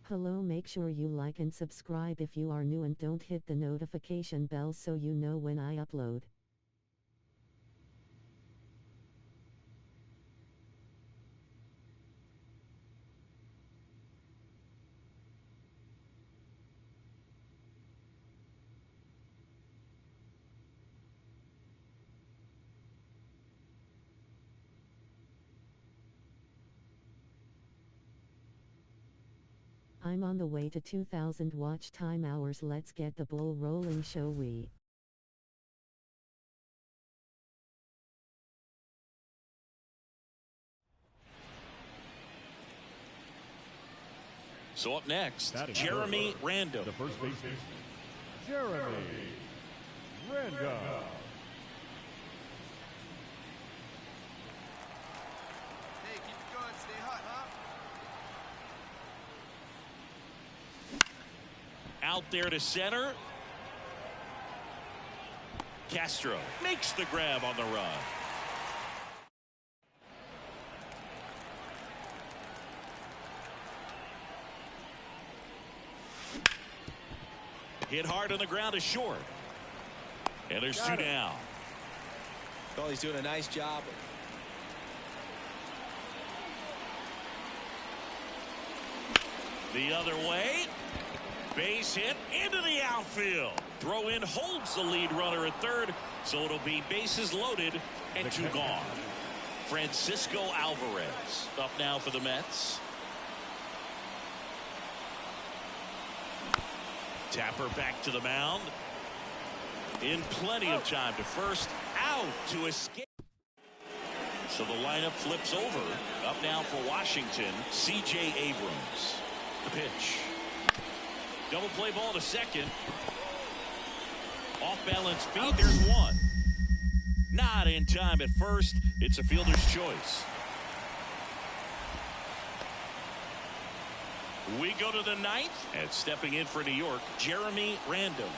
Hello, make sure you like and subscribe if you are new and don't hit the notification bell so you know when I upload. I'm on the way to 2,000 watch time hours. Let's get the ball rolling, shall we? So up next, Jeremy Random. The first baseman, Jeremy Random. Hey, keep it going. Stay hot, huh? Out there to center. Castro makes the grab on the run. Hit hard on the ground is short. And there's two down. Oh, he's doing a nice job. The other way. Base hit into the outfield. Throw in holds the lead runner at third. So it'll be bases loaded and two gone. Francisco Alvarez up now for the Mets. Tapper back to the mound. In plenty of time to first. Out to escape. So the lineup flips over. Up now for Washington, C.J. Abrams. The pitch. Double play ball to second. Off balance feet. There's one. Not in time at first. It's a fielder's choice. We go to the ninth, and stepping in for New York, Jeremy Random.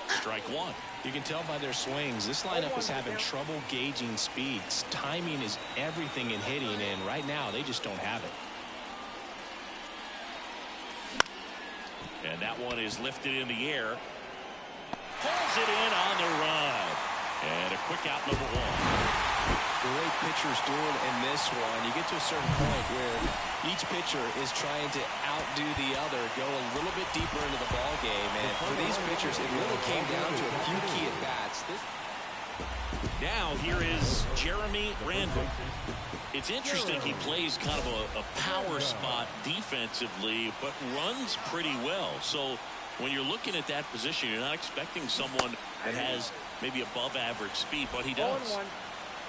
Strike one. You can tell by their swings, this lineup is having trouble gauging speeds. Timing is everything in hitting, and right now they just don't have it. And that one is lifted in the air. Pulls it in on the run. And a quick out, number one. The way pitchers doing in this one, you get to a certain point where each pitcher is trying to outdo the other, go a little bit deeper into the ball game, and for these pitchers, it really came down to a few key at bats. Now here is Jeremy Random. It's interesting, he plays kind of a power spot defensively, but runs pretty well. So when you're looking at that position, you're not expecting someone that has maybe above average speed, but he does.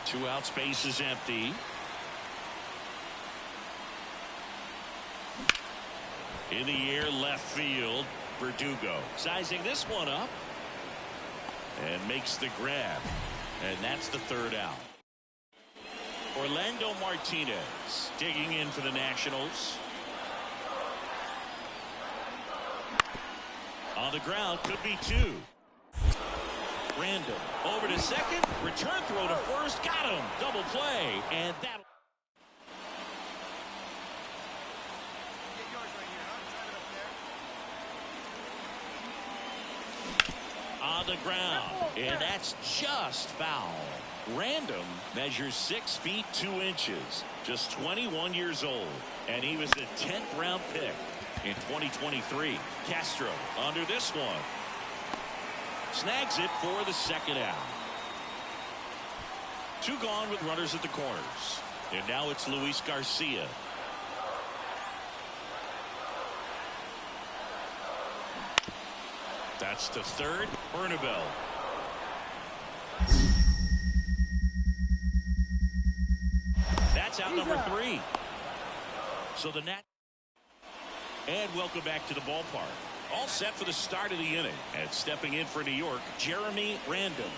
2 out, space is empty. In the air, left field. Verdugo sizing this one up and makes the grab, and that's the third out. Orlando Martinez digging in for the Nationals. On the ground, could be two. Random over to second, return throw to first, got him, double play, and that. Get yours right here, huh? Drive it up there. On the ground, and that's just foul. Random measures 6 feet 2 inches, just 21 years old, and he was a 10th round pick in 2023. Castro under this one. Snags it for the second out. 2 gone with runners at the corners. And now it's Luis Garcia. That's the third. Bernabel. That's out number 3. So the Nat. And welcome back to the ballpark. All set for the start of the inning. And stepping in for New York, Jeremy Random.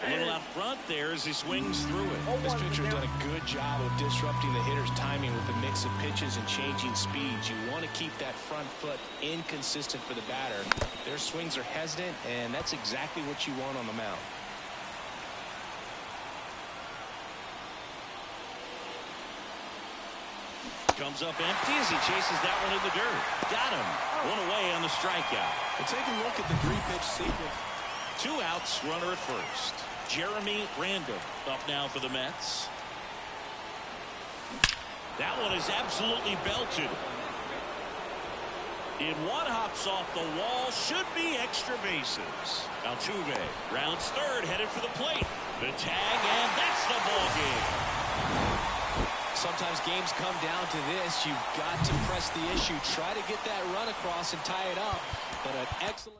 A little out front there as he swings through it. This pitcher's done a good job of disrupting the hitter's timing with a mix of pitches and changing speeds. You want to keep that front foot inconsistent for the batter. Their swings are hesitant, and that's exactly what you want on the mound. comes up empty as he chases that one in the dirt. Got him. One away on the strikeout. And take a look at the 3-pitch sequence. 2 outs, runner at first. Jeremy Random up now for the Mets. That one is absolutely belted. In one, hops off the wall, should be extra bases. Altuve rounds third, headed for the plate. The tag, and that's the ball game. Sometimes games come down to this. You've got to press the issue. Try to get that run across and tie it up. But an excellent...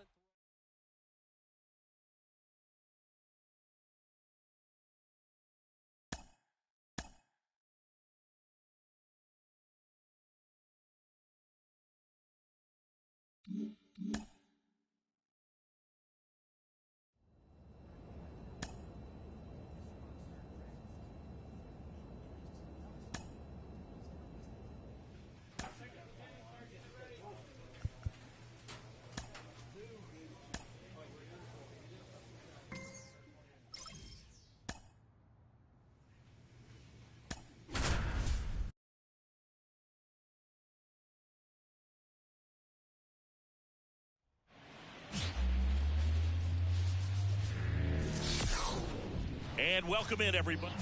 And welcome in, everybody.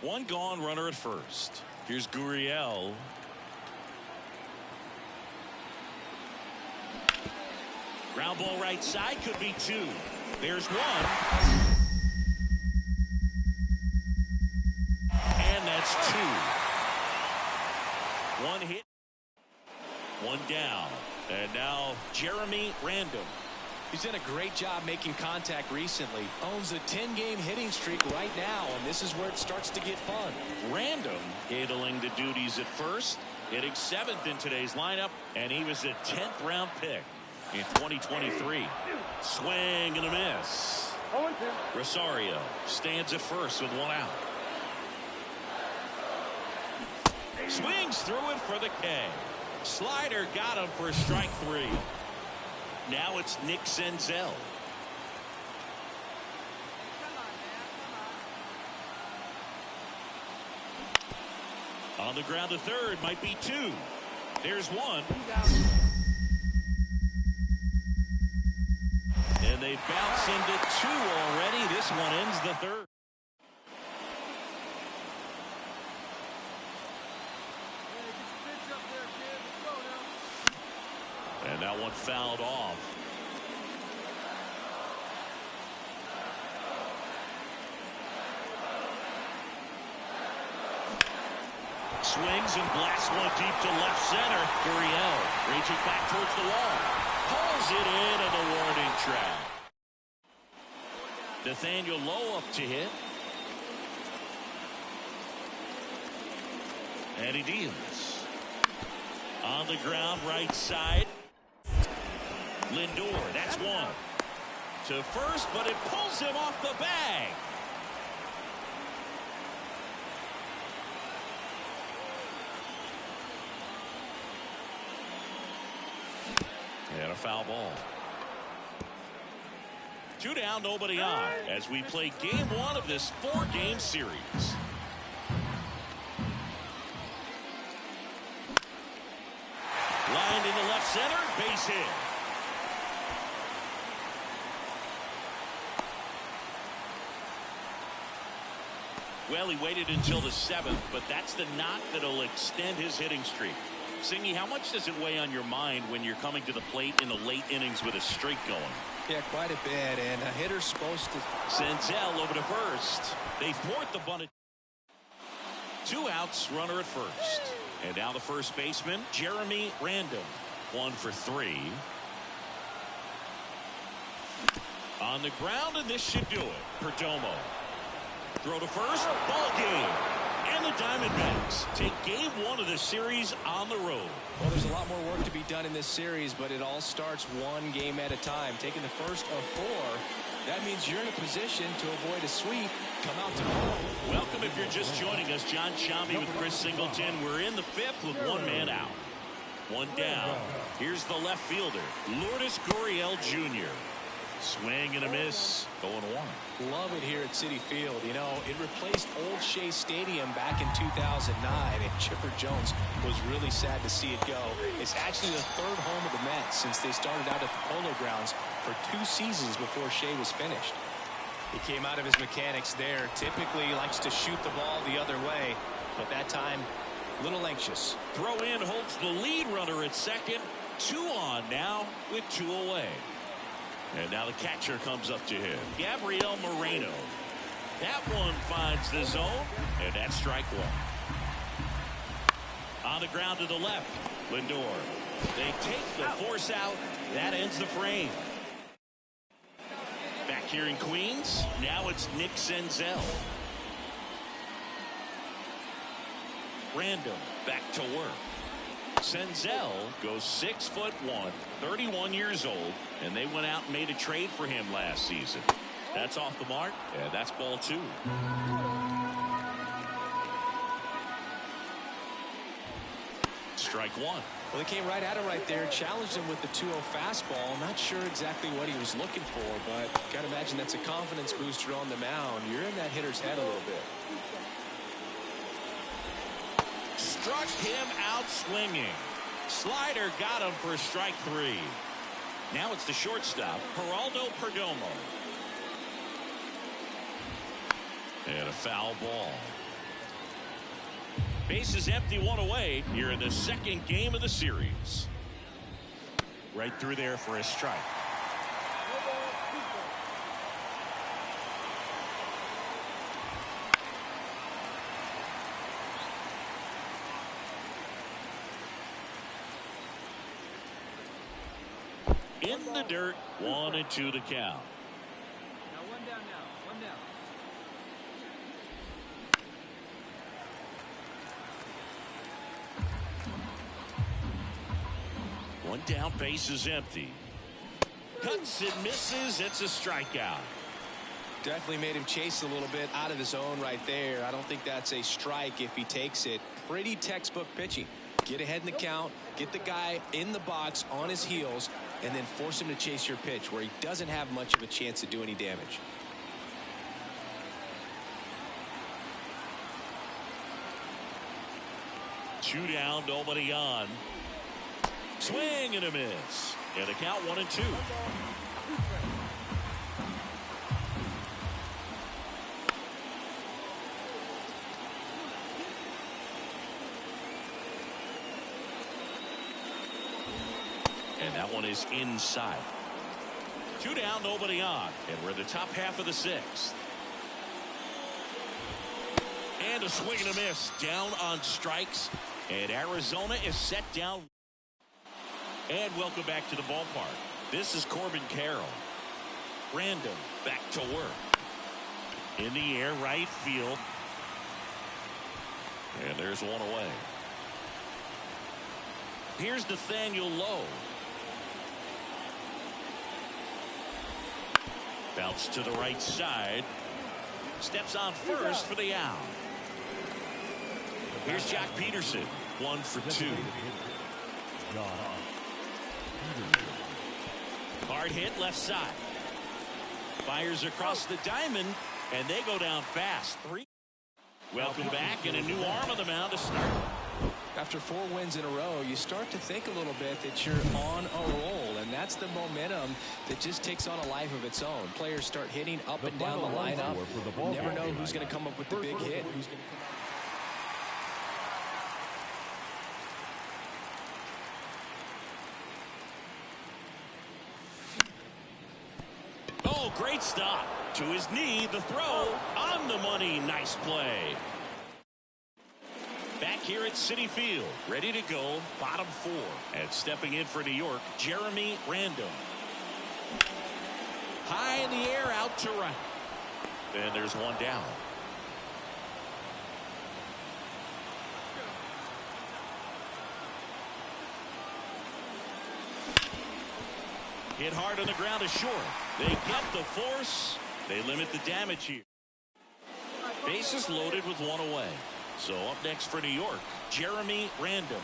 1 gone, runner at first. Here's Gurriel. Ground ball right side, could be 2. There's 1. And that's 2. 1 hit. 1 down. And now Jeremy Random. He's done a great job making contact recently. Owns a 10-game hitting streak right now, and this is where it starts to get fun. Random handling the duties at first, hitting 7th in today's lineup, and he was a 10th round pick in 2023. Swing and a miss. Rosario stands at first with 1 out. Swings through it for the K. Slider got him for strike 3. Now it's Nick Senzel. On the ground to third, might be 2. There's 1. And they bounce into 2 already. This one ends the 3rd. And that one fouled off. Swings and blasts one deep to left center. Gurriel reaches back towards the wall. Pulls it in on the warning track. Nathaniel Lowe up to hit. And he deals. On the ground, right side. Lindor, that's 1. To first, but it pulls him off the bag. And a foul ball. 2 down, nobody on, as we play game 1 of this 4-game series. Lined into left center, base hit. Well, he waited until the 7th, but that's the knock that'll extend his hitting streak. Singy, how much does it weigh on your mind when you're coming to the plate in the late innings with a streak going? Yeah, quite a bit, and a hitter's supposed to... Senzel over to first. They thwart the bunt. 2 outs, runner at first. And now the first baseman, Jeremy Random. 1 for 3. On the ground, and this should do it. Perdomo. Throw to first, ball game. And the Diamondbacks take game 1 of the series on the road. Well, there's a lot more work to be done in this series, but it all starts 1 game at a time. Taking the first of 4, that means you're in a position to avoid a sweep. Come out tomorrow. Welcome if you're just joining us. John Chambi with Chris Singleton. We're in the 5th with 1 man out. 1 down. Here's the left fielder, Lourdes Gurriel Jr. Swing and a miss. 0-1. Love it here at Citi Field. You know, it replaced Old Shea Stadium back in 2009, and Chipper Jones was really sad to see it go. It's actually the third home of the Mets since they started out at the Polo Grounds for 2 seasons before Shea was finished. He came out of his mechanics there. Typically likes to shoot the ball the other way, but that time, a little anxious. Throw in holds the lead runner at second. 2 on now with 2 away. And now the catcher comes up to him. Gabriel Moreno. That one finds the zone, and that's strike 1. On the ground to the left, Lindor. They take the force out. That ends the frame. Back here in Queens, now it's Nick Senzel. Random back to work. Senzel goes 6'1", 31 years old, and they went out and made a trade for him last season. That's off the mark, and that's ball 2. Strike 1. Well, they came right at him right there, challenged him with the 2-0 fastball. Not sure exactly what he was looking for, but got to imagine that's a confidence booster on the mound. You're in that hitter's head a little bit. Struck him out swinging. Slider got him for strike 3. Now it's the shortstop, Geraldo Perdomo. And a foul ball. Bases empty, 1 away here in the second game of the series. Right through there for a strike. In the dirt, 1-2 the count. Now 1 down now. 1 down. One down, base is empty. Cuts and misses. It's a strikeout. Definitely made him chase a little bit out of the zone right there. I don't think that's a strike if he takes it. Pretty textbook pitching. Get ahead in the count, get the guy in the box on his heels, and then force him to chase your pitch where he doesn't have much of a chance to do any damage. Two down, nobody on. Swing and a miss. And the count 1-2. And that one is inside. 2 down, nobody on. And we're in the top half of the 6th. And a swing and a miss. Down on strikes. And Arizona is set down. And welcome back to the ballpark. This is Corbin Carroll. Random back to work. In the air, right field. And there's one away. Here's Nathaniel Lowe. Bounce to the right side. Steps on first for the out. Here's Jack Peterson. 1 for 2. Hard hit left side. Fires across the diamond, and they go down fast. 3. Welcome back, and a new arm on the mound to start. After 4 wins in a row, you start to think a little bit that you're on a roll, and that's the momentum that just takes on a life of its own. Players start hitting up and down the lineup. You never know who's going to come up with the big hit. Oh, great stop. To his knee, the throw on the money. Nice play. Back here at Citi Field, ready to go, bottom 4. And stepping in for New York, Jeremy Random. High in the air, out to right. And there's one down. Hit hard on the ground to short. They get the force. They limit the damage here. Bases loaded with 1 away. So up next for New York, Jeremy Random.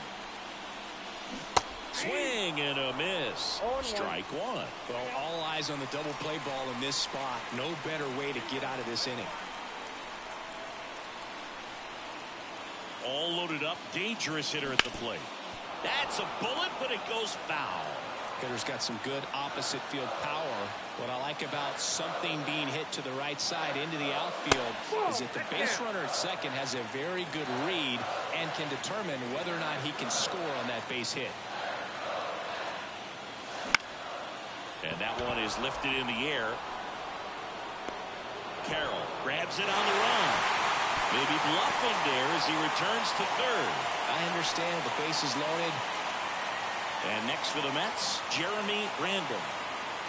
Swing and a miss. Strike one. Well, all eyes on the double play ball in this spot. No better way to get out of this inning. All loaded up. Dangerous hitter at the plate. That's a bullet, but it goes foul. Hitter's got some good opposite field power. What I like about something being hit to the right side into the outfield is that the base runner at second has a very good read and can determine whether or not he can score on that base hit. And that one is lifted in the air. Carroll grabs it on the run. Maybe bluffing there as he returns to third. I understand the base is loaded. And next for the Mets, Jeremy Random.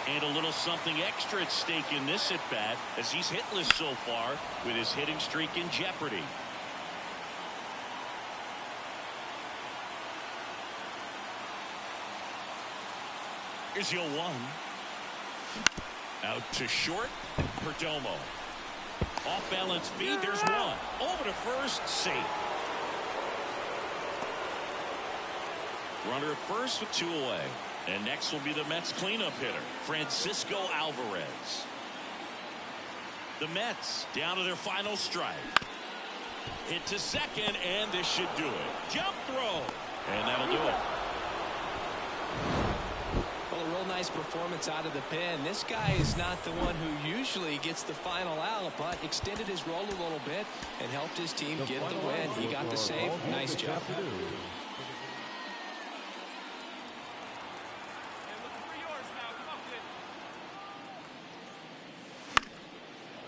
And a little something extra at stake in this at bat as he's hitless so far with his hitting streak in jeopardy. Here's 0-1. Out to short. Perdomo. Off balance feed. There's one. Over to first. Safe. Runner at first with 2 away. And next will be the Mets cleanup hitter, Francisco Alvarez. The Mets down to their final strike. Hit to second, and this should do it. Jump throw. And that'll do it. Well, a real nice performance out of the pen. This guy is not the one who usually gets the final out, but extended his role a little bit and helped his team get the win. He got the save. Nice job.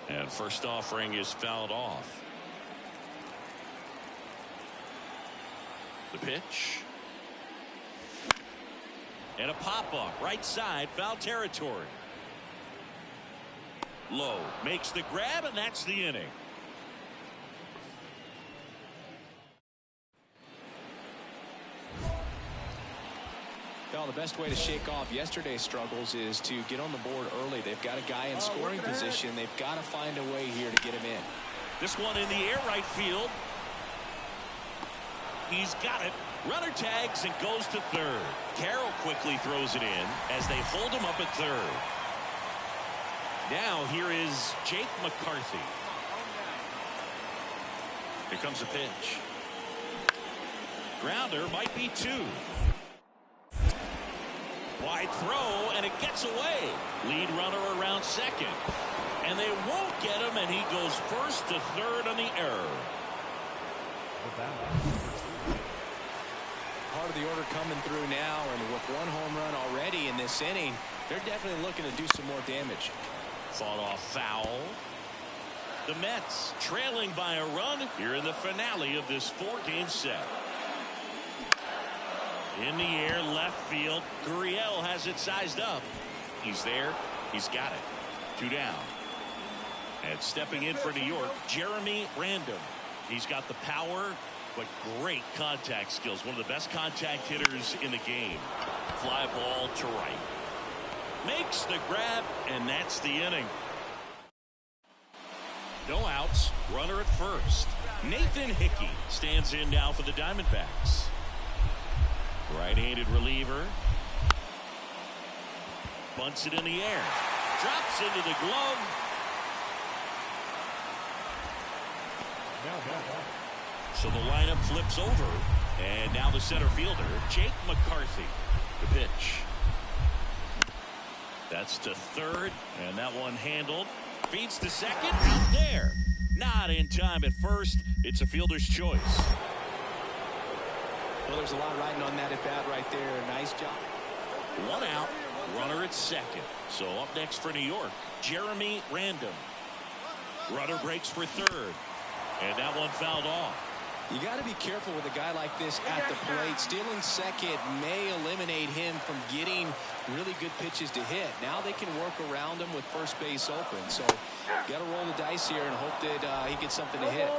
And first offering is fouled off. The pitch. And a pop-up right side, foul territory. Low makes the grab, and that's the inning. Well, the best way to shake off yesterday's struggles is to get on the board early. They've got a guy in scoring position. They've got to find a way here to get him in. This one in the air, right field. He's got it. Runner tags and goes to third. Carroll quickly throws it in as they hold him up at third. Now here is Jake McCarthy. Here comes a pitch. Grounder might be 2. Wide throw, and it gets away. Lead runner around second. And they won't get him, and he goes first to third on the error. Part of the order coming through now, and with 1 home run already in this inning, they're definitely looking to do some more damage. Fought off foul. The Mets trailing by a run here in the finale of this 4-game set. In the air, left field. Gurriel has it sized up. He's there. He's got it. 2 down. And stepping in for New York, Jeremy Random. He's got the power, but great contact skills. One of the best contact hitters in the game. Fly ball to right. Makes the grab, and that's the inning. No outs. Runner at first. Nathan Hickey stands in now for the Diamondbacks. Right-handed reliever. Bunts it in the air. Drops into the glove. So the lineup flips over. And now the center fielder, Jake McCarthy. The pitch. That's to third. And that one handled. Feeds to second. Out there. Not in time at first. It's a fielder's choice. Well, there's a lot riding on that at bat right there. Nice job. 1 out. Runner at second. So up next for New York, Jeremy Random. Runner breaks for third. And that one fouled off. You got to be careful with a guy like this at the plate. Stealing second may eliminate him from getting really good pitches to hit. Now they can work around him with first base open. So got to roll the dice here and hope that he gets something to hit.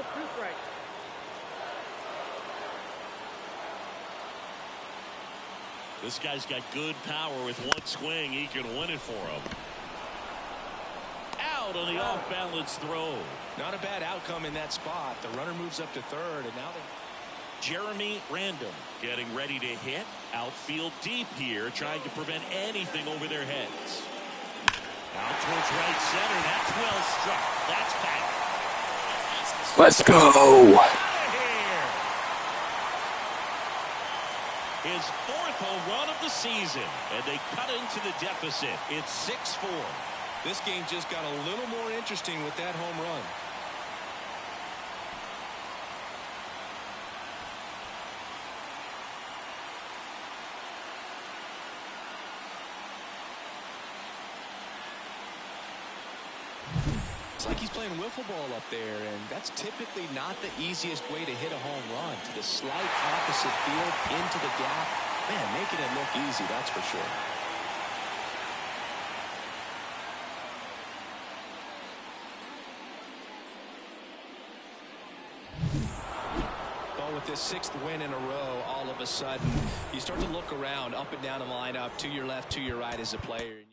This guy's got good power. With 1 swing, he can win it for him. Out on the off-balance throw. Not a bad outcome in that spot. The runner moves up to third, and now they... Jeremy Random getting ready to hit. Outfield deep here, trying to prevent anything over their heads. Out towards right center. That's well struck. That's back. Let's go. Out of here. His 4th home run of the season, and they cut into the deficit. It's 6-4. This game just got a little more interesting with that home run. It's like he's playing wiffle ball up there, and that's typically not the easiest way to hit a home run. To the slight opposite field, into the gap. Man, making it look easy, that's for sure. But with this 6th win in a row, all of a sudden, you start to look around, up and down the lineup, to your left, to your right as a player. And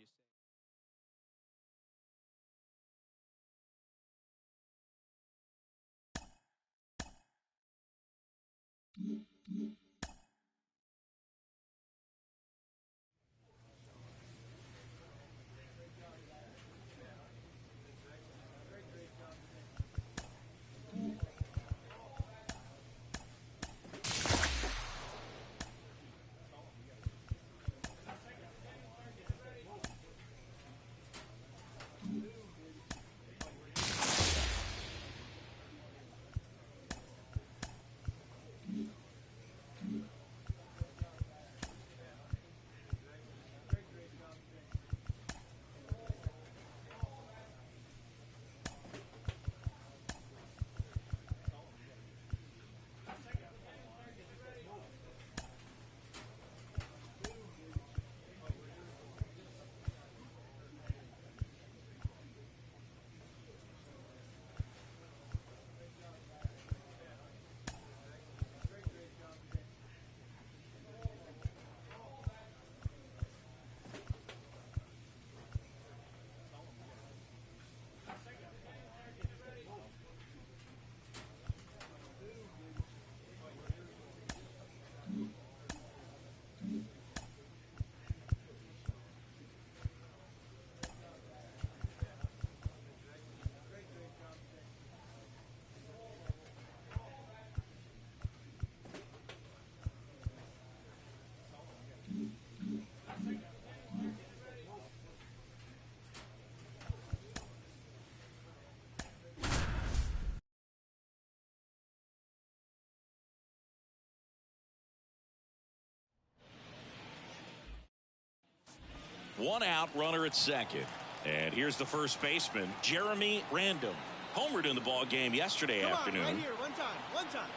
one out, runner at second. And here's the first baseman, Jeremy Random. Homered in the ball game yesterday afternoon. Right here, one time.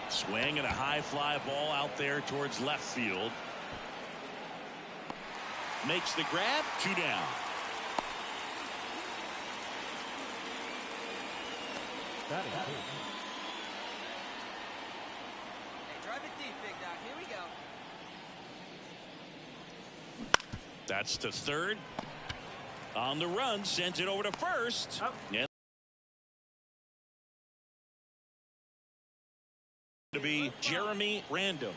Swing and a high fly ball out there towards left field. Makes the grab, 2 down. That is Hey, drive it deep, big dog. Here we go. That's to third. On the run, sends it over to first. And to be Jeremy Random,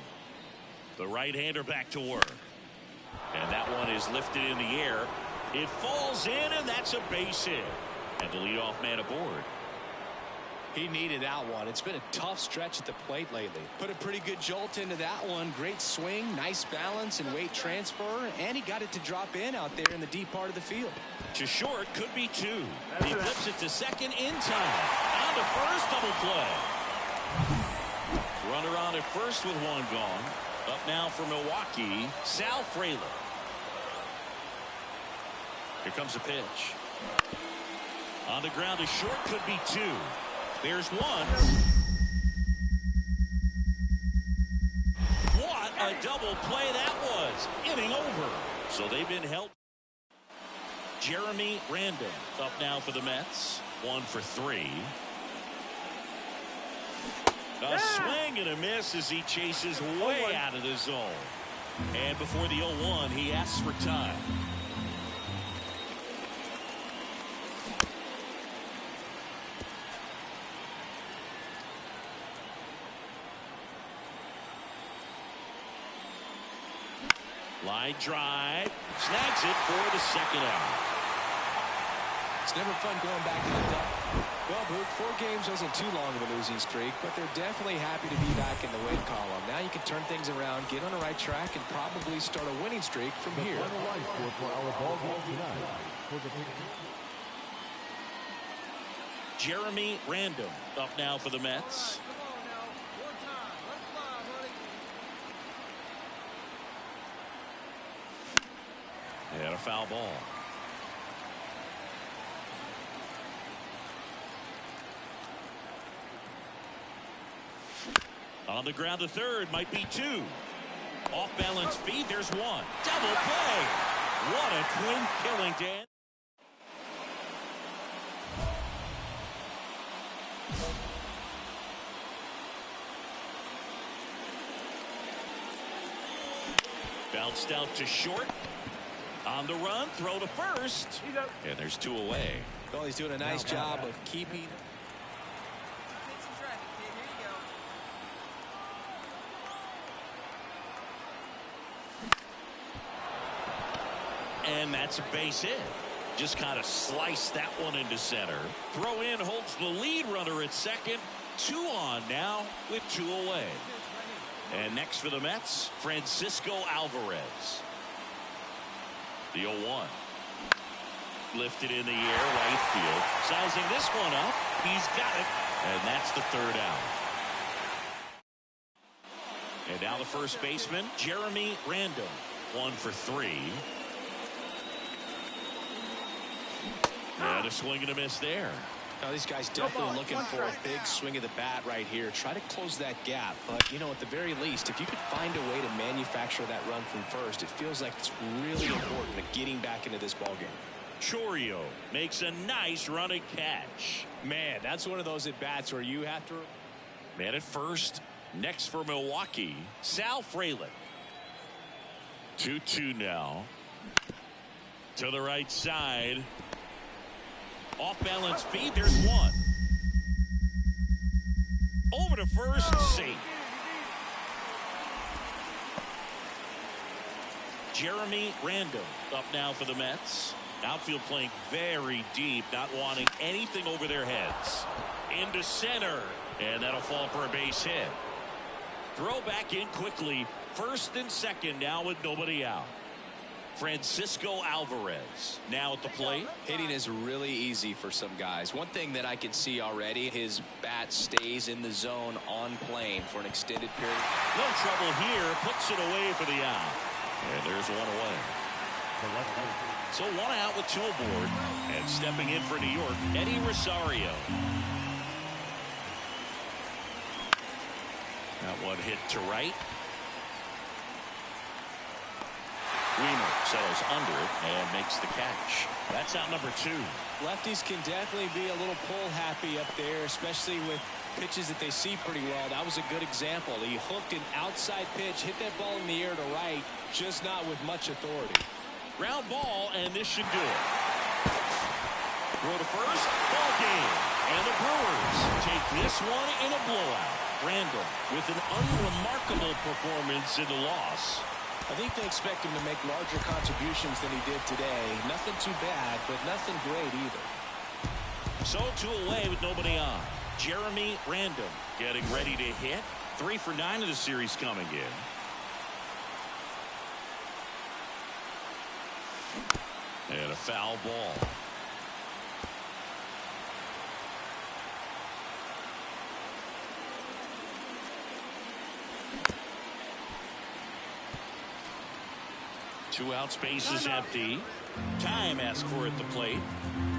the right-hander, back to work. And that one is lifted in the air. It falls in, and that's a base hit. And the leadoff man aboard. He needed that one. It's been a tough stretch at the plate lately. Put a pretty good jolt into that one. Great swing, nice balance and weight transfer, and he got it to drop in out there in the deep part of the field. To short, could be 2. He flips it to second in time. On to first, double play. Runner on at first with 1 gone. Up now for Milwaukee, Sal Frelick. Here comes a pitch. On the ground to short, could be 2. There's 1. What a double play that was. Inning over. So they've been helped. Jeremy Random up now for the Mets. 1 for 3. A swing and a miss as he chases way out of the zone. And before the 0-1, he asks for time. Line drive. Snags it for the second out. It's never fun going back to the duck. Well, Boog, 4 games wasn't too long of a losing streak, but they're definitely happy to be back in the win column. Now you can turn things around, get on the right track, and probably start a winning streak from here. Final line score for our ball game tonight. For the Jeremy Random up now for the Mets. Come on now. One time. Let's fly, buddy. And a foul ball. On the ground to third, might be 2. Off balance feet, there's 1. Double play. What a twin killing, Dan. Bounced out to short. On the run, throw to first. And there's 2 away. Well, he's doing a nice job of keeping. Take some traffic, kid. Here you go. And that's a base hit. Just kind of sliced that one into center. Throw in holds the lead runner at second. 2 on now with 2 away. And next for the Mets, Francisco Alvarez. The 0-1. Lifted in the air, right field. Sizing this one up. He's got it. And that's the 3rd out. And now the first baseman, Jeremy Random. 1 for 3. And a swing and a miss there. Now, these guys definitely looking for a big swing of the bat right here. Try to close that gap. But, you know, at the very least, if you could find a way to manufacture that run from first, it feels like it's really important to getting back into this ballgame. Chorio makes a nice running catch. Man, that's one of those at-bats where you have to... Man at first. Next for Milwaukee, Sal Frelick. 2-2 now. To the right side. Off balance feed, there's 1. Over to first, safe. Jeremy Random up now for the Mets. Outfield playing very deep, not wanting anything over their heads. Into center, and that'll fall for a base hit. Throw back in quickly. First and second now with nobody out. Francisco Alvarez now at the plate. Hitting is really easy for some guys. One thing that I can see already, his bat stays in the zone on plane for an extended period. No trouble here. Puts it away for the out. And there's 1 away. So 1 out with 2 aboard. And stepping in for New York, Eddie Rosario. That one hit to right. Wiener settles under it and makes the catch. That's out number 2. Lefties can definitely be a little pull happy up there, especially with pitches that they see pretty well. That was a good example. He hooked an outside pitch, hit that ball in the air to right, just not with much authority. Ground ball, and this should do it. Throw to first, ball game. And the Brewers take this one in a blowout. Randall with an unremarkable performance in the loss. I think they expect him to make larger contributions than he did today. Nothing too bad, but nothing great either. So 2 away with nobody on. Jeremy Random getting ready to hit. 3 for 9 of the series coming in. And a foul ball. Two out, space is empty. Time asked for at the plate.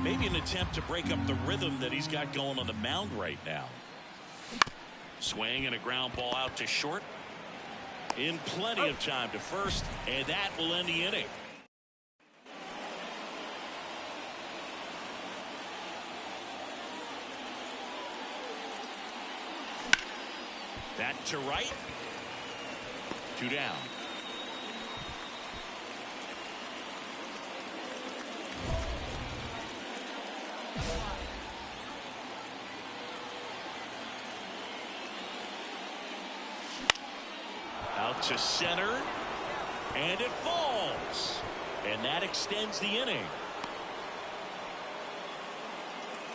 Maybe an attempt to break up the rhythm that he's got going on the mound right now. Swing and a ground ball out to short. In plenty of time to first, and that will end the inning. That to right. 2 down. Out to center. And it falls. And that extends the inning.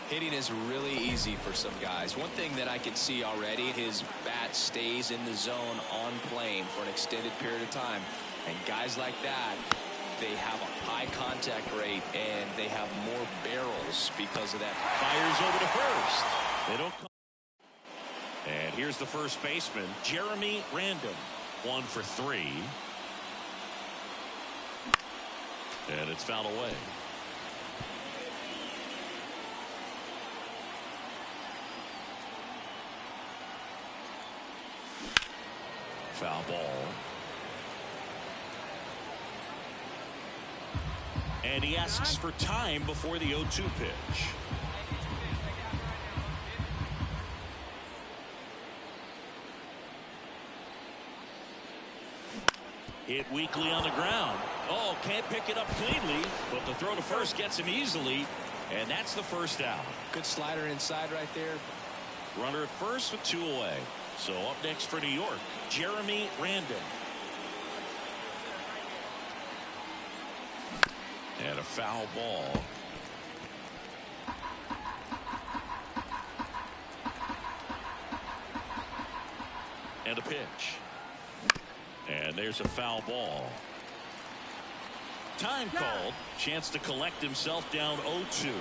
Hitting is really easy for some guys. One thing that I can see already, his bat stays in the zone on plane for an extended period of time. And guys like that, they have a high contact rate and they have more barrels because of that. Fires over to first. They don't come. And here's the first baseman, Jeremy Random. 1 for 3. And it's fouled away. Foul ball. And he asks for time before the 0-2 pitch. Hit weakly on the ground. Oh, can't pick it up cleanly, but the throw to first gets him easily, and that's the first out. Good slider inside right there. Runner at first with 2 away. So up next for New York, Jeremy Random. And a foul ball. And a pitch. And there's a foul ball. Time called. Chance to collect himself down 0-2.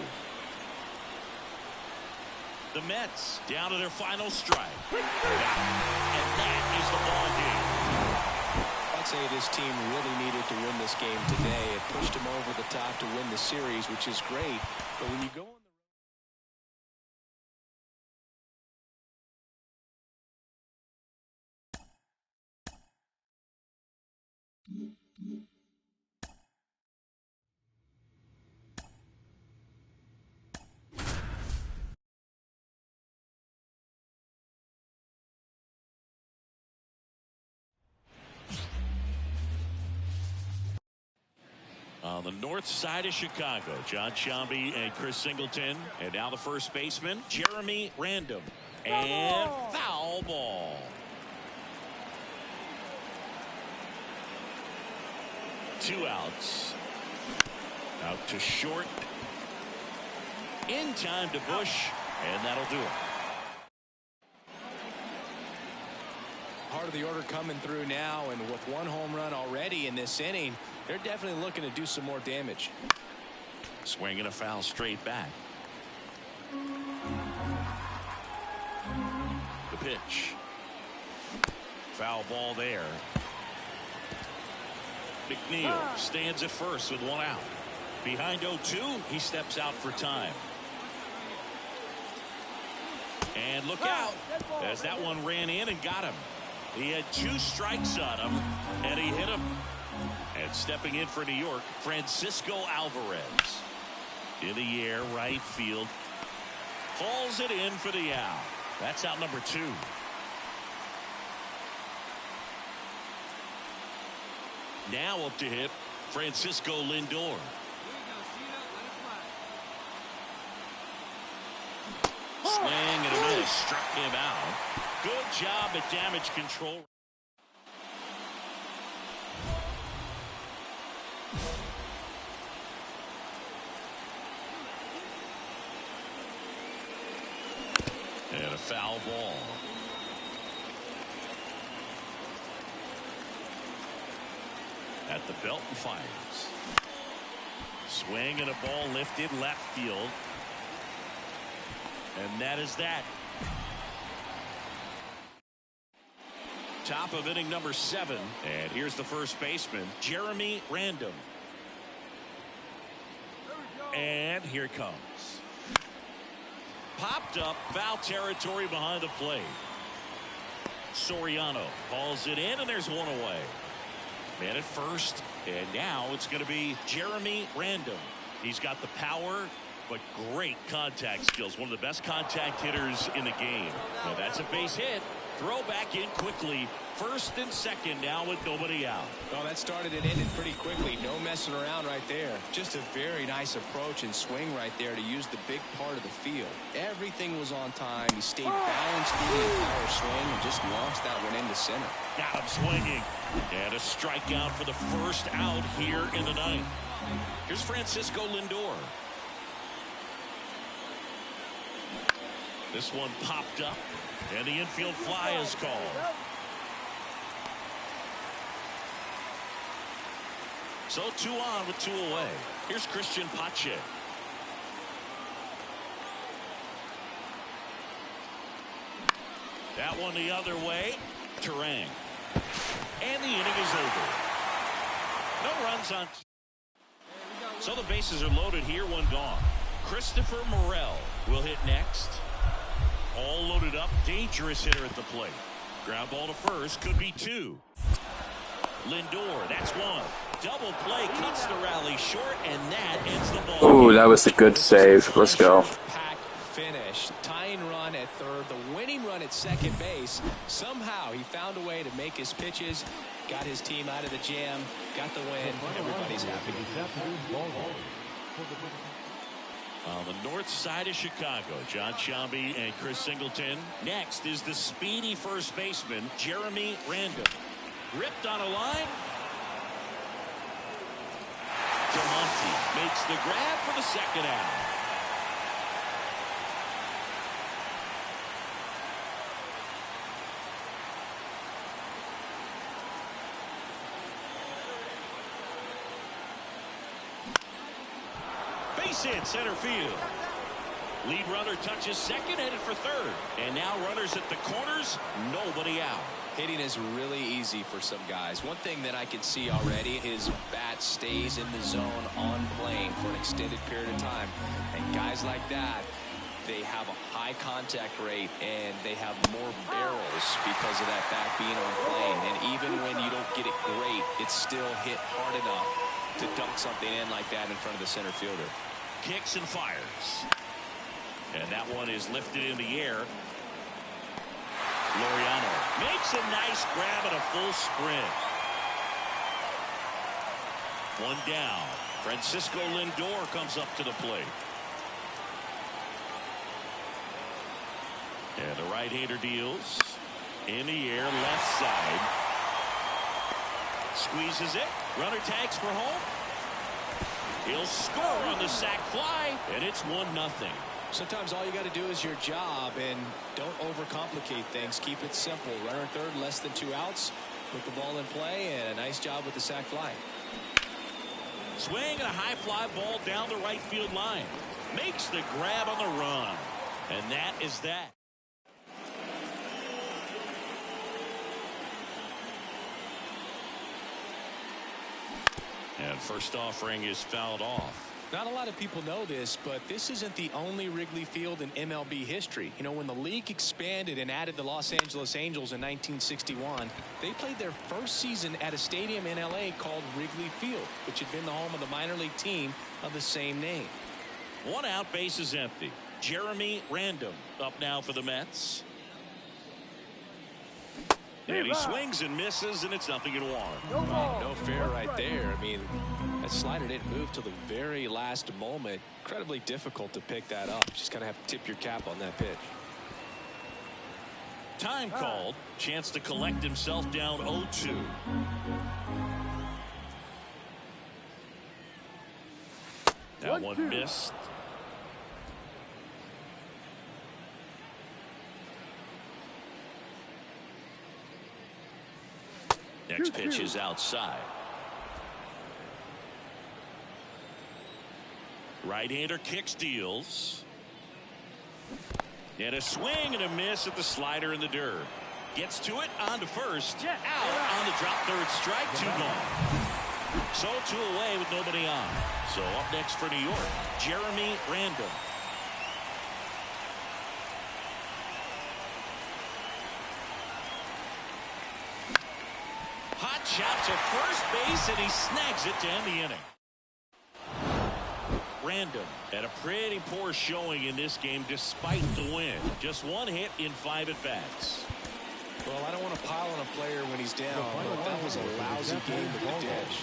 The Mets down to their final strike. And that is the ball game. I'd say this team really needed to win this game today. It pushed them over the top to win the series, which is great. But when you go on the on the north side of Chicago, John Shambi and Chris Singleton. And now the first baseman, Jeremy Random. And foul ball. Two outs. Out to short. In time to Bush. And that'll do it. part of the order coming through now, and with 1 home run already in this inning, they're definitely looking to do some more damage. Swinging a foul straight back. The pitch. Foul ball there. McNeil stands at first with 1 out. Behind 0-2, he steps out for time. And look out as that one ran in and got him. He had 2 strikes on him, and he hit him. And stepping in for New York, Francisco Alvarez. In the air, right field. Hauls it in for the out. That's out number 2. Now up to hit, Francisco Lindor. Swing and a miss, struck him out. Good job at damage control. And a foul ball. At the belt and fires. Swing and a ball lifted left field. And that is that. Top of inning number 7. And here's the first baseman, Jeremy Random. And here it comes. Popped up, foul territory behind the plate. Soriano hauls it in, and there's 1 away. Man at first, and now it's going to be Jeremy Random. He's got the power, but great contact skills. One of the best contact hitters in the game. Now that's a base hit. Throw back in quickly. First and second now with nobody out. Well, that started and ended pretty quickly. No messing around right there. Just a very nice approach and swing right there to use the big part of the field. Everything was on time. He stayed balanced through the entire swing and just launched that one into center. Got him swinging. And a strikeout for the first out here in the ninth. Here's Francisco Lindor. This one popped up, and the infield fly is called. So 2 on with 2 away. Here's Christian Pache. That one the other way. Terang. And the inning is over. No runs on. So the bases are loaded here, 1 gone. Christopher Morel will hit next. All loaded up, dangerous hitter at the plate. Ground ball to first, could be 2. Lindor, that's 1. Double play, cuts the rally short, and that ends the ball. Ooh, that was a good save. Let's go. Pack finish. Tying run at third, the winning run at second base. Somehow he found a way to make his pitches, got his team out of the jam, got the win. Everybody's happy. On the north side of Chicago, John Sciambi and Chris Singleton. Next is the speedy first baseman, Jeremy Random. Ripped on a line. DeMonte makes the grab for the second out. Base hit center field. Lead runner touches second, headed for third. And now runners at the corners, nobody out. Hitting is really easy for some guys. One thing that I can see already, his bat stays in the zone on plane for an extended period of time. And guys like that, they have a high contact rate and they have more barrels because of that bat being on plane. And even when you don't get it great, it's still hit hard enough to dunk something in like that in front of the center fielder. Kicks and fires. And that one is lifted in the air. Laureano makes a nice grab at a full sprint. 1 down. Francisco Lindor comes up to the plate. And the right-hander deals. In the air, left side. Squeezes it. Runner tags for home. He'll score on the sac fly, and it's 1-0. Sometimes all you got to do is your job and don't overcomplicate things. Keep it simple. Runner third, less than 2 outs. Put the ball in play, and a nice job with the sac fly. Swing and a high fly ball down the right field line. Makes the grab on the run. And that is that. And first offering is fouled off. Not a lot of people know this, but this isn't the only Wrigley Field in MLB history. You know, when the league expanded and added the Los Angeles Angels in 1961, they played their first season at a stadium in LA called Wrigley Field, which had been the home of the minor league team of the same name. 1 out, base is empty. Jeremy Random up now for the Mets. And he swings and misses, and it's 0-1. No fair right there. I mean, that slider didn't move till the very last moment. Incredibly difficult to pick that up. Just kind of have to tip your cap on that pitch. Time called. Chance to collect himself down 0-2. That one missed. Next pitch is outside. Right-hander kicks, deals. And a swing and a miss at the slider in the dirt. Gets to it, on to first. Out on the drop third strike, 2 gone. So 2 away with nobody on. So up next for New York, Jeremy Random. Hot shot to first base, and he snags it to end the inning. Random had a pretty poor showing in this game despite the win. Just 1 hit in 5 at-bats. Well, I don't want to pile on a player when he's down, but that was a lousy game with the dish.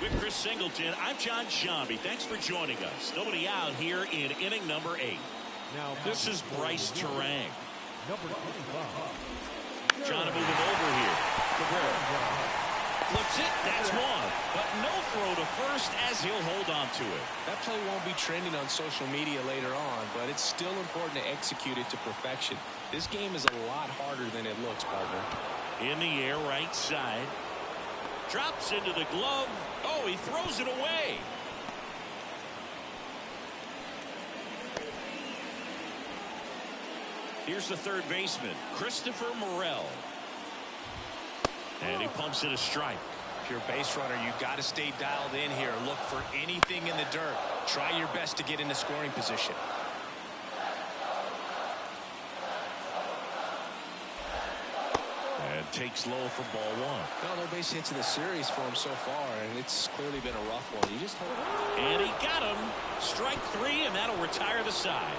With Chris Singleton, I'm John Shambi. Thanks for joining us. Nobody out here in inning number 8. Now, This is Bryce Terang. number 25. Trying to move him over here. Cabrera flips it. That's one. But no throw to first as he'll hold on to it. That play won't be trending on social media later on, but it's still important to execute it to perfection. This game is a lot harder than it looks, partner. In the air, right side. Drops into the glove. Oh, he throws it away. Here's the third baseman, Christopher Morel. And he pumps it a strike. If you're a base runner, you've got to stay dialed in here. Look for anything in the dirt. Try your best to get into scoring position. And takes low for ball 1. No base hits in the series for him so far, and it's clearly been a rough one. You just hold. And he got him. Strike 3, and that'll retire the side.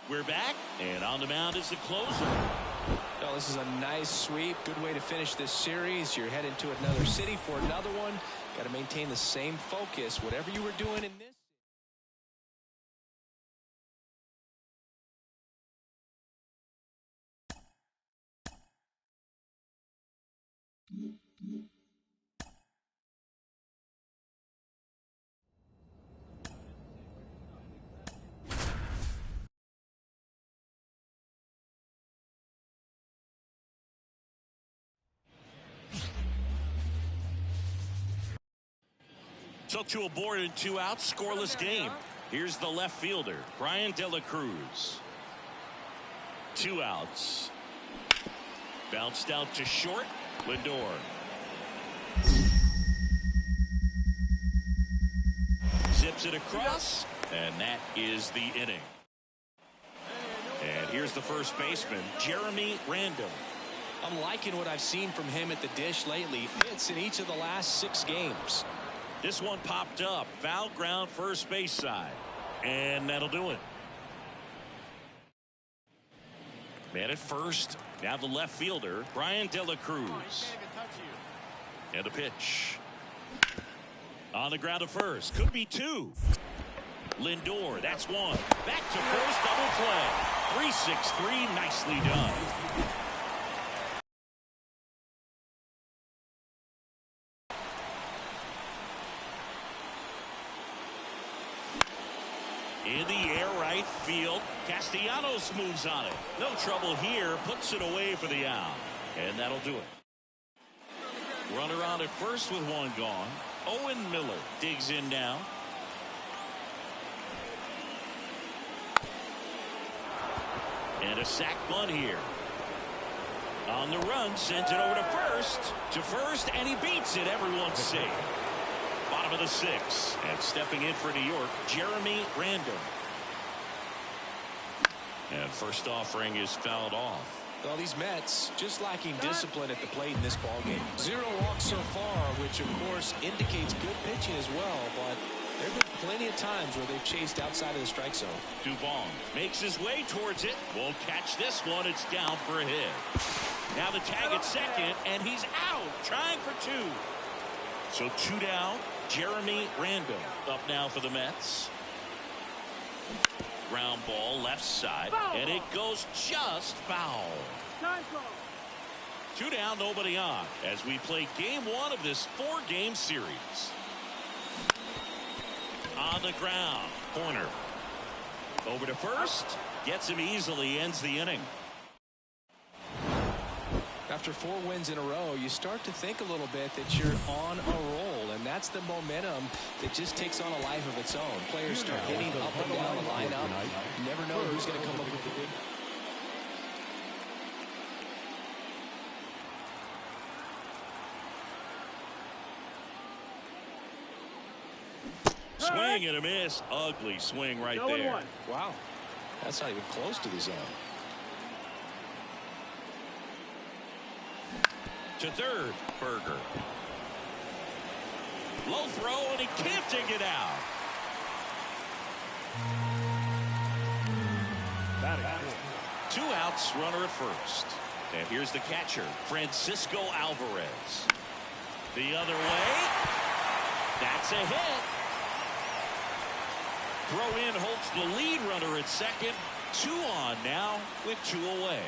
We're back, and on the mound is the closer. Well, this is a nice sweep. Good way to finish this series. You're heading to another city for another one. Got to maintain the same focus. Whatever you were doing in this. So 2 aboard and 2 out, scoreless game. Here's the left fielder, Brian De La Cruz. 2 outs. Bounced out to short, Lindor. Zips it across, and that is the inning. And here's the first baseman, Jeremy Randall. I'm liking what I've seen from him at the dish lately. Hits in each of the last 6 games. This one popped up. Foul ground first base side. And that'll do it. Man at first. Now the left fielder, Brian De La Cruz. And a pitch. On the ground to first. Could be 2. Lindor, that's 1. Back to first, double play. 3-6-3, nicely done. In the air, right field. Castellanos moves on it. No trouble here. Puts it away for the out. And that'll do it. Runner on at first with 1 gone. Owen Miller digs in now. And a sac bunt here. On the run, sends it over to first, and he beats it. Everyone's safe. Bottom of the 6th, and stepping in for New York, Jeremy Randall. And first offering is fouled off. Well, these Mets just lacking discipline at the plate in this ballgame. 0 walks so far, which of course indicates good pitching as well, but there have been plenty of times where they've chased outside of the strike zone. Dubon makes his way towards it. Won't catch this one. It's down for a hit. Now the tag at second, and he's out, trying for 2. So 2 down. Jeremy Randall up now for the Mets. Ground ball left side, and it goes just foul. 2 down, nobody on, as we play game 1 of this 4-game series. On the ground, corner. Over to first, gets him easily, ends the inning. After 4 wins in a row, you start to think a little bit that you're on a roll, and that's the momentum that just takes on a life of its own. Players start hitting up and down the lineup. You never know who's going to come up with the big. Swing and a miss. Ugly swing right there. Wow. That's not even close to the zone. To third, Berger. Low throw, and he can't dig it out. Batting 2 outs, runner at first. And here's the catcher, Francisco Alvarez. The other way. That's a hit. Throw in holds the lead runner at second. 2 on now with 2 away.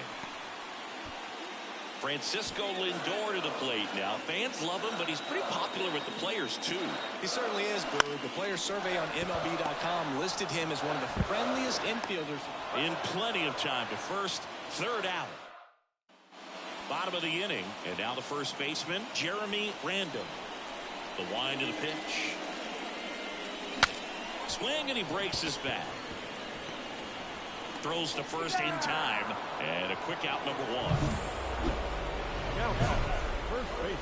Francisco Lindor to the plate now. Fans love him, but he's pretty popular with the players, too. He certainly is, Boo. The player survey on MLB.com listed him as one of the friendliest infielders. In plenty of time to first, third out. Bottom of the inning, and now the first baseman, Jeremy Random. The wind of the pitch. Swing, and he breaks his bat. Throws to first in time, and a quick out, number 1. Now, first base,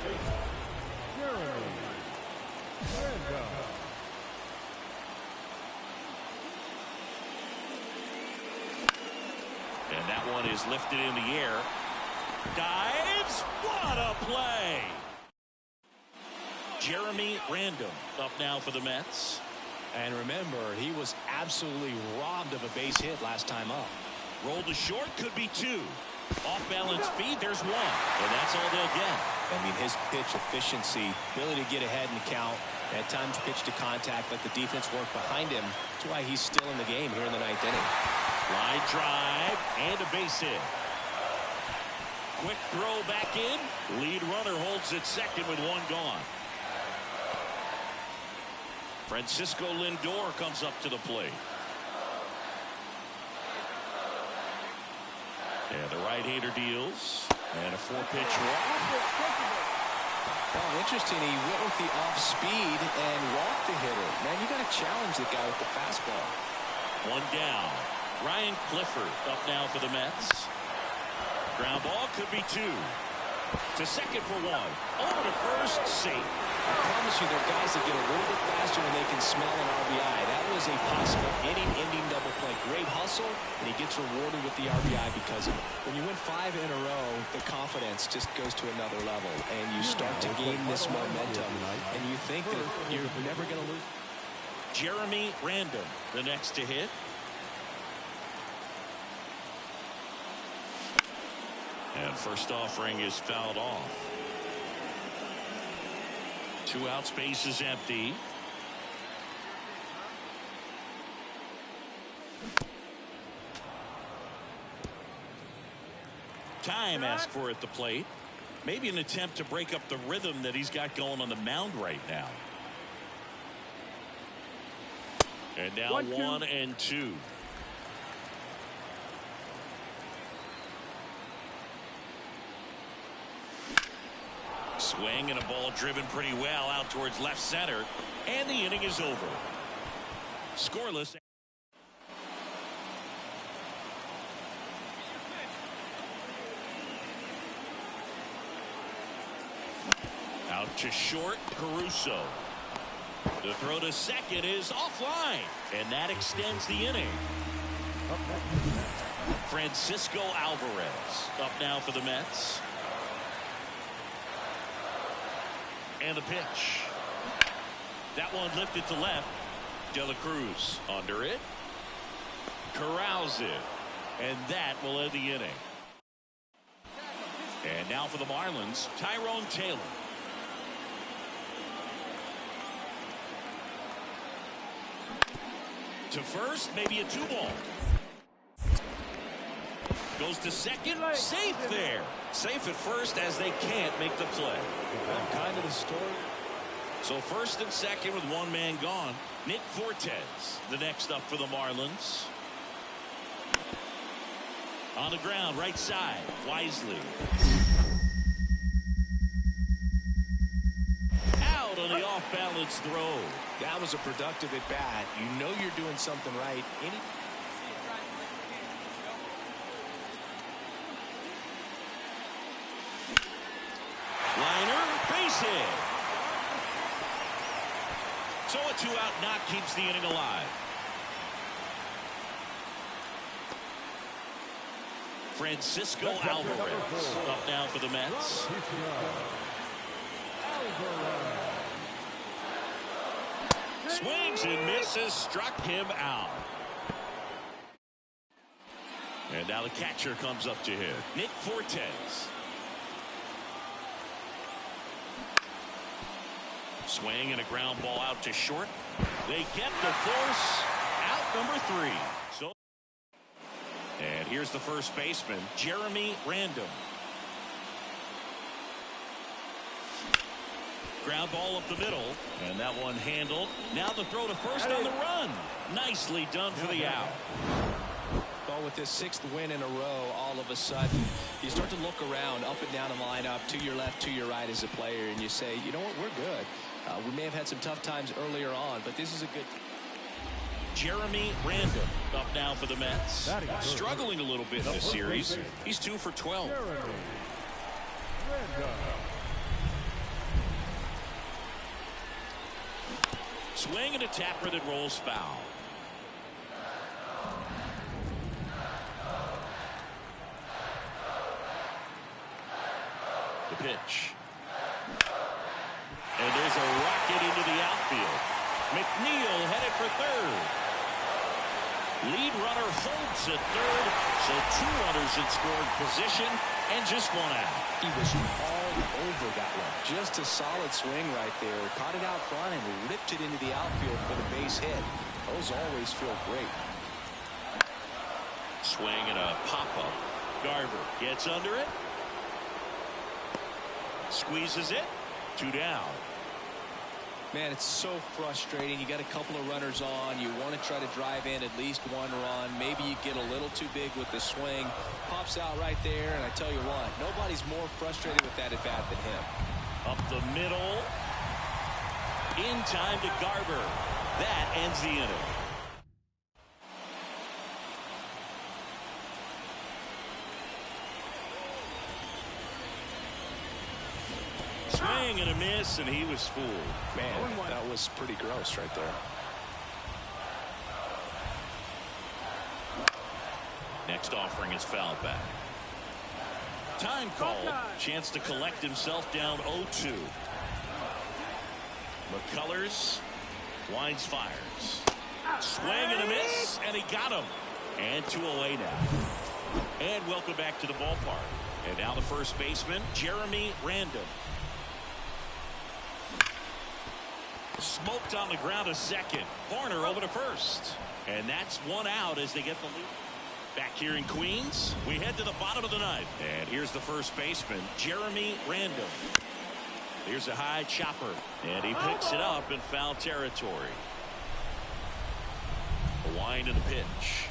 Jeremy Random. And that one is lifted in the air. Dives. What a play. Jeremy Random up now for the Mets. And remember, he was absolutely robbed of a base hit last time up. Rolled to short, could be 2. Off balance speed, there's 1. And that's all they'll get. I mean, his pitch efficiency, ability to get ahead in the count, at times pitch to contact, let the defense work behind him. That's why he's still in the game here in the 9th inning. Line drive and a base hit. Quick throw back in. Lead runner holds at second with 1 gone. Francisco Lindor comes up to the plate. And the right-hander deals. And a 4-pitch walk. Oh, interesting. He went with the off speed and walked the hitter. Man, you got to challenge the guy with the fastball. 1 down. Ryan Clifford up now for the Mets. Ground ball, could be 2. To second for 1. Over to first, safe. I promise you, there are guys that get a little bit faster when they can smell an RBI. That was a possible inning-ending double play. Great hustle, and he gets rewarded with the RBI because when you win 5 in a row, the confidence just goes to another level, and you start to gain this momentum, and you think that you're never going to lose. Jeremy Random, the next to hit. And first offering is fouled off. 2 outs, base is empty. Time asked for at the plate. Maybe an attempt to break up the rhythm that he's got going on the mound right now. And now 1 and 2. Swing and a ball driven pretty well out towards left center. And the inning is over. Scoreless. Out to short, Caruso. The throw to second is offline. And that extends the inning. Francisco Alvarez up now for the Mets. And the pitch. That one lifted to left. De La Cruz under it. Corrals it. And that will end the inning. And now for the Marlins, Tyrone Taylor. To first, maybe a 2-ball. Goes to second, safe there. Safe at first as they can't make the play. Kind of the story. So first and second with 1 man gone. Nick Fortes, the next up for the Marlins. On the ground, right side, Wisely. Out on the off-balance throw. That was a productive at-bat. You know you're doing something right. Liner, base hit. So a 2-out knock keeps the inning alive. Francisco Alvarez up now for the Mets. Swings and misses, struck him out. And now the catcher comes up to him, Nick Fortes. Swing and a ground ball out to short. They get the force out, number 3. So, and here's the first baseman, Jeremy Random. Ground ball up the middle, and that one handled. Now the throw to first on the run. Nicely done for the out. Well, with this 6th win in a row, all of a sudden, you start to look around, up and down the lineup, to your left, to your right as a player, and you say, you know what, we're good. We may have had some tough times earlier on, but this is a good. Jeremy Random up now for the Mets. Struggling a little bit in this series. He's 2 for 12. Swing and a tapper that rolls foul. The pitch. And there's a rocket into the outfield. McNeil headed for third. Lead runner holds at third. So 2 runners in scoring position and just 1 out. He was all over that one. Just a solid swing right there. Caught it out front and ripped it into the outfield for the base hit. Those always feel great. Swing and a pop-up. Garver gets under it. Squeezes it. 2 down. Man, it's so frustrating. You got a couple of runners on. You want to try to drive in at least 1 run. Maybe you get a little too big with the swing. Pops out right there, and I tell you what, nobody's more frustrated with that at bat than him. Up the middle. In time to Garver. That ends the inning. Swing and a miss, and he was fooled. Man, that was pretty gross right there. Next offering is fouled back. Time called. Chance to collect himself down 0-2. McCullers winds, fires. Swing and a miss, and he got him. And 2 away now. And welcome back to the ballpark. And now the first baseman, Jeremy Random. Smoked on the ground a second. Horner over to first. And that's 1 out as they get the lead. Back here in Queens, we head to the bottom of the 9th. And here's the first baseman, Jeremy Random. Here's a high chopper. And he picks it up in foul territory. A wind of the pitch.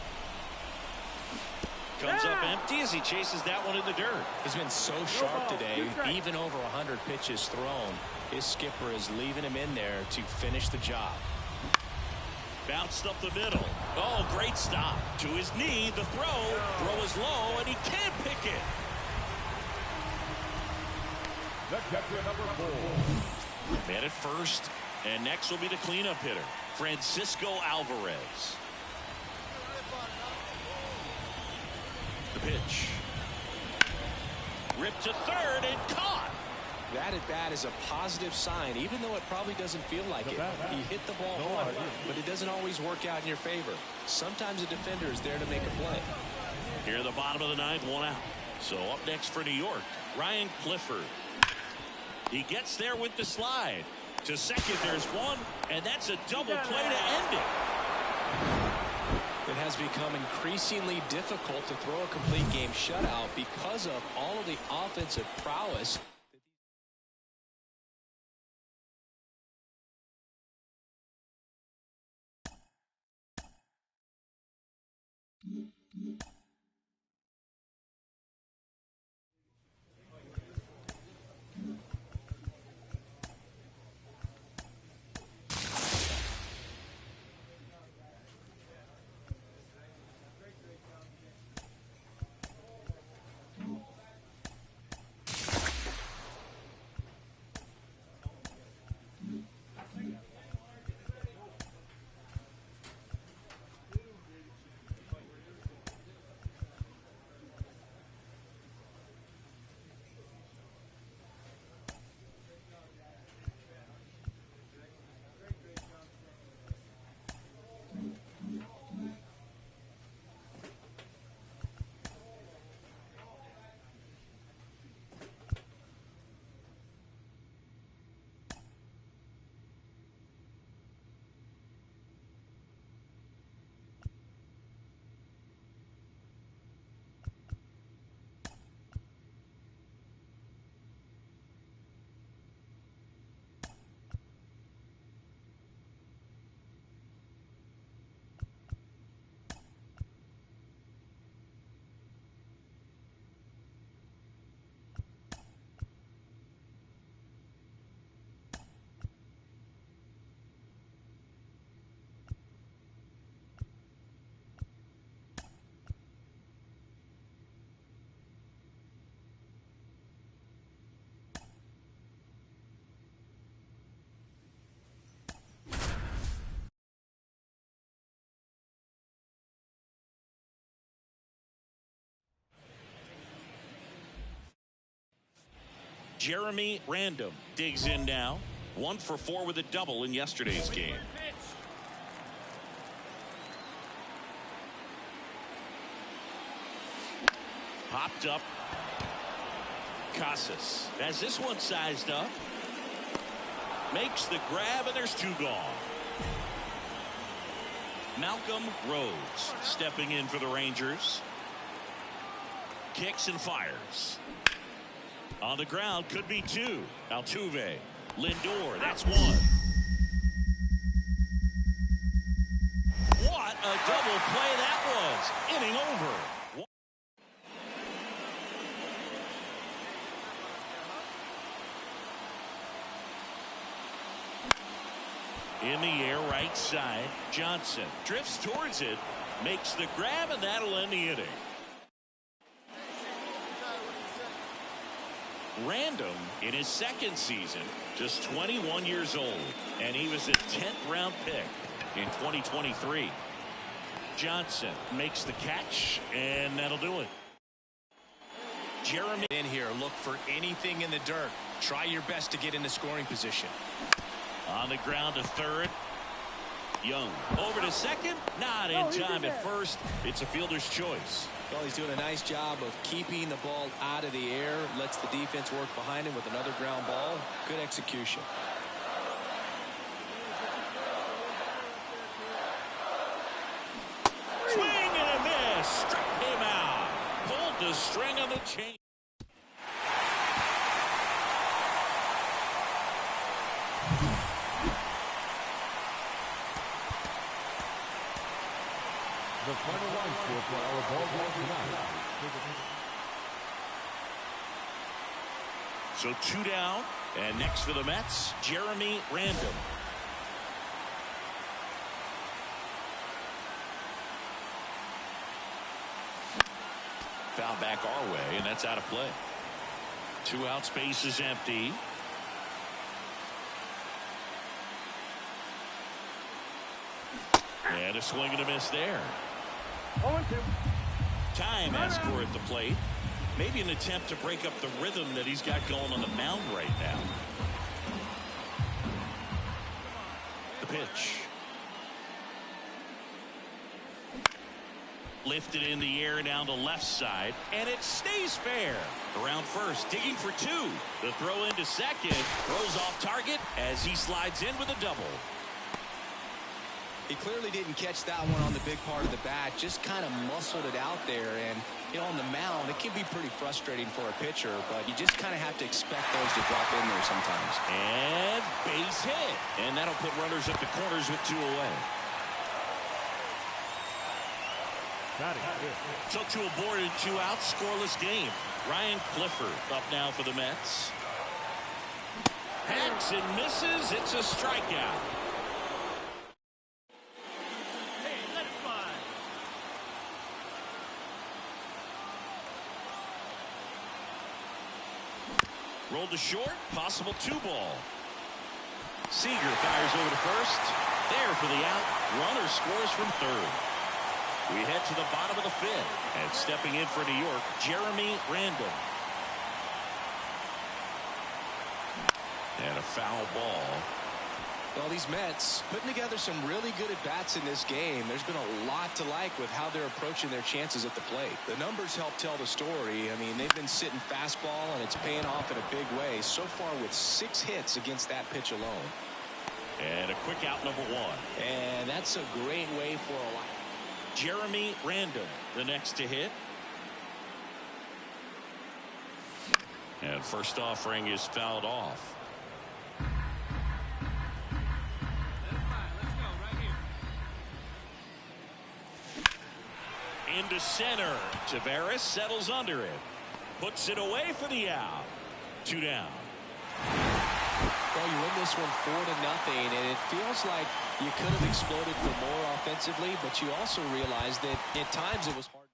Comes up empty as he chases that one in the dirt. He's been so sharp today. Even over 100 pitches thrown. His skipper is leaving him in there to finish the job. Bounced up the middle. Oh, great stop. To his knee, the throw. Throw is low, and he can't pick it. The catcher, number 4. Man at first, and next will be the cleanup hitter, Francisco Alvarez. The pitch. Ripped to third and caught. That at bat is a positive sign, even though it probably doesn't feel like it. He hit the ball hard, but it doesn't always work out in your favor. Sometimes a defender is there to make a play. Here at the bottom of the 9th, 1 out. So up next for New York, Ryan Clifford. He gets there with the slide. To second, there's 1, and that's a double play to end it. It has become increasingly difficult to throw a complete game shutout because of all of the offensive prowess. Jeremy Random digs in now. 1 for 4 with a double in yesterday's game. Popped up. Casas has this one sized up. Makes the grab, and there's 2 gone. Malcolm Rhodes stepping in for the Rangers. Kicks and fires. On the ground, could be 2. Altuve. Lindor, that's 1. What a double play that was. Inning over. In the air, right side. Johnson drifts towards it, makes the grab, and that'll end the inning. Random in his 2nd season, just 21 years old, and he was a 10th round pick in 2023. Johnson makes the catch, and that'll do it. Jeremy in here, look for anything in the dirt. Try your best to get into scoring position. On the ground to third. Young over to second. Not in time at first. It's a fielder's choice. Well, he's doing a nice job of keeping the ball out of the air. Lets the defense work behind him with another ground ball. Good execution. Swing and a miss. Struck him out. Pulled the string on the chain. The final line score for our ball game tonight. So 2 down, and next for the Mets, Jeremy Random. Foul back our way, and that's out of play. 2 out, space is empty. And a swing and a miss there. 0-2. Time asked for at the plate. Maybe an attempt to break up the rhythm that he's got going on the mound right now. The pitch. Lifted in the air down the left side, and it stays fair. Around first, digging for 2. The throw into second, throws off target as he slides in with a double. He clearly didn't catch that one on the big part of the bat, just kind of muscled it out there. And, you know, on the mound, it can be pretty frustrating for a pitcher, but you just kind of have to expect those to drop in there sometimes. And base hit. And that'll put runners at the corners with 2 away. So 2 aboard and 2 out, scoreless game. Ryan Clifford up now for the Mets. Hacks and misses. It's a strikeout. Rolled to short, possible 2-ball. Seager fires over to first. There for the out. Runner scores from third. We head to the bottom of the 5th. And stepping in for New York, Jeremy Random. And a foul ball. Well, these Mets putting together some really good at-bats in this game. There's been a lot to like with how they're approaching their chances at the plate. The numbers help tell the story. I mean, they've been sitting fastball, and it's paying off in a big way so far with 6 hits against that pitch alone. And a quick out, number 1. And that's a great way for a lot. Jeremy Random, the next to hit. And first offering is fouled off. Into center. Tavares settles under it. Puts it away for the out. 2 down. Well, you win this one 4-0, and it feels like you could have exploded for more offensively, but you also realize that at times it was hard.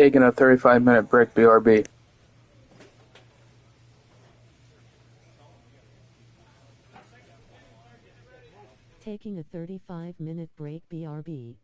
Taking a 35-minute break, BRB. Taking a 35-minute break, BRB.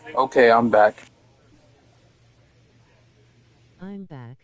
Okay, I'm back. I'm back.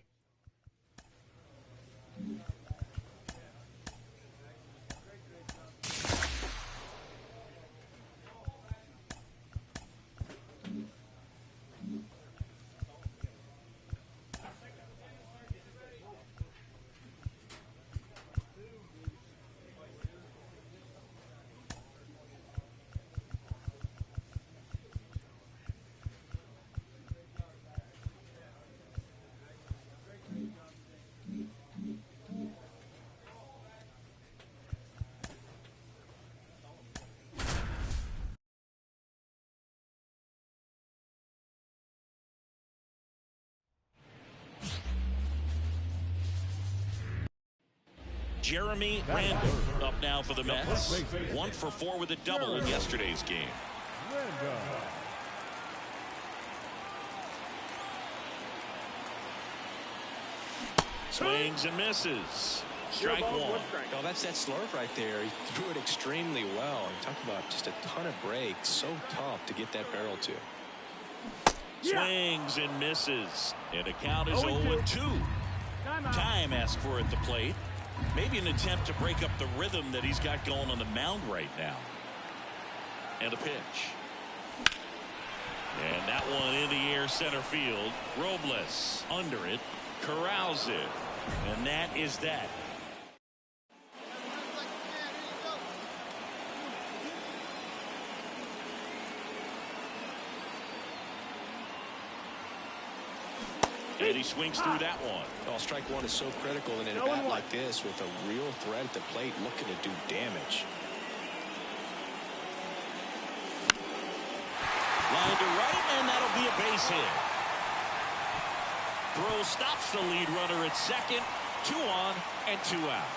Jeremy Randall up now for the Mets. 1 for 4 with a double in yesterday's game. Swings and misses. Strike one. Oh, that's that slurve right there. He threw it extremely well. You talk about just a ton of breaks. So tough to get that barrel to. Swings and misses. And the count is 0-2. Time asked for at the plate. Maybe an attempt to break up the rhythm that he's got going on the mound right now. And a pitch. And that one in the air center field. Robles under it. Corrals it. And that is that. And he swings through that one. Well, strike one is so critical in a bat like this with a real threat at the plate looking to do damage. Line to right, and that'll be a base hit. Throw stops the lead runner at second. 2 on and 2 out.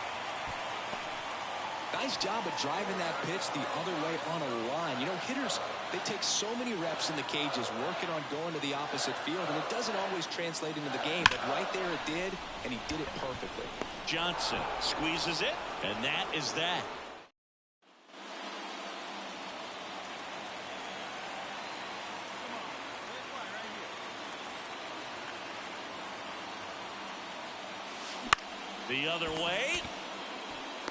Nice job of driving that pitch the other way on a line. You know, hitters, they take so many reps in the cages working on going to the opposite field, and it doesn't always translate into the game, but right there it did, and he did it perfectly. Johnson squeezes it, and that is that. The other way.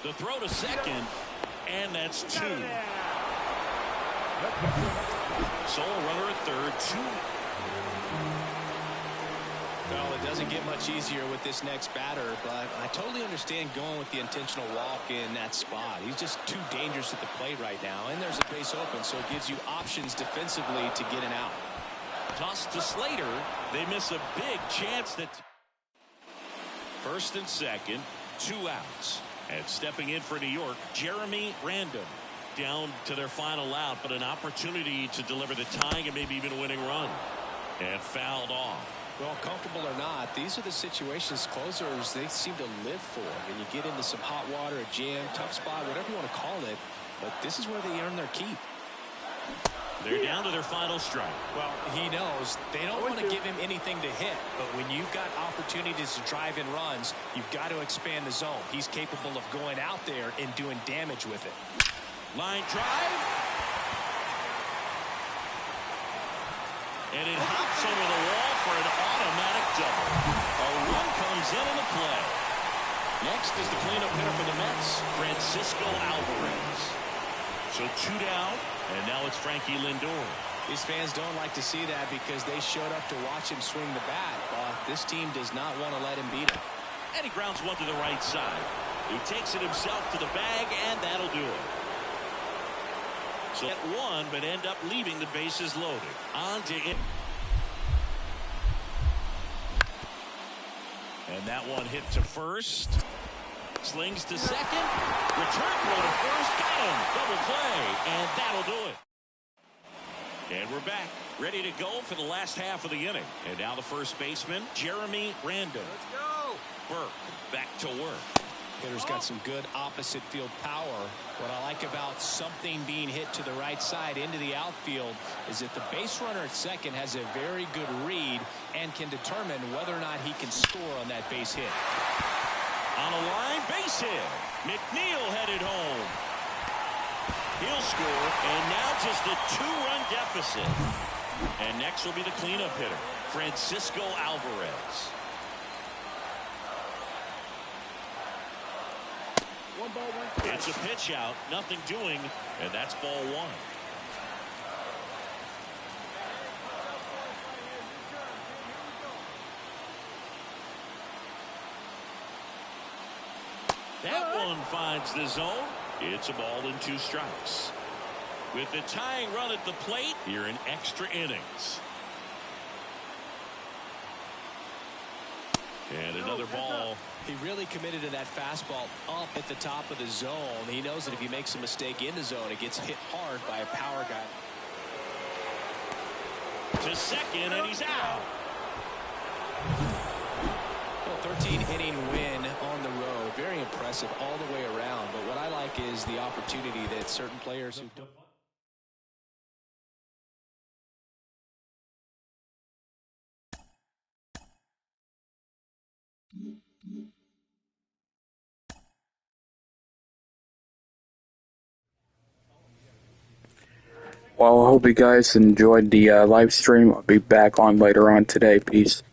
The throw to second, and that's 2. Sole runner at third, 2. Well, it doesn't get much easier with this next batter, but I totally understand going with the intentional walk in that spot. He's just too dangerous at the plate right now, and there's a base open, so it gives you options defensively to get an out. Toss to Slater. They miss a big chance that... First and second, 2 outs. And stepping in for New York, Jeremy Randall. Down to their final out, but an opportunity to deliver the tying and maybe even a winning run. And fouled off. Well, comfortable or not, these are the situations closers they seem to live for. When you get into some hot water, a jam, tough spot, whatever you want to call it, but this is where they earn their keep. They're down to their final strike. Well, he knows they don't want to give him anything to hit, but when you've got opportunities to drive in runs, you've got to expand the zone. He's capable of going out there and doing damage with it. Line drive. And it hops over the wall for an automatic double. A run comes in on the play. Next is the cleanup hitter for the Mets, Francisco Alvarez. So 2 down, and now it's Frankie Lindor. These fans don't like to see that because they showed up to watch him swing the bat. But this team does not want to let him beat him. And he grounds one to the right side. He takes it himself to the bag, and that'll do it. So at 1, but end up leaving the bases loaded. On to it. And that one hit to first. Slings to second. Return throw to first. Got him. Double play. And that'll do it. And we're back. Ready to go for the last half of the inning. And now the first baseman, Jeremy Randall. Let's go. Burke back to work. Hitter's got some good opposite field power. What I like about something being hit to the right side into the outfield is that the base runner at second has a very good read and can determine whether or not he can score on that base hit. On a line, base hit. McNeil headed home. He'll score, and now just a 2-run deficit. And next will be the cleanup hitter, Francisco Alvarez. One ball, one strike. It's a pitch out, nothing doing, and that's ball one. That one finds the zone. It's a ball and 2 strikes. With the tying run at the plate, here in extra innings. And another ball. He really committed to that fastball up at the top of the zone. He knows that if he makes a mistake in the zone, it gets hit hard by a power guy. To second, and he's out. Well, 13-inning win on the road. Very impressive all the way around. But what I like is the opportunity that certain players who don't. Well, I hope you guys enjoyed the live stream. I'll be back on later on today. Peace.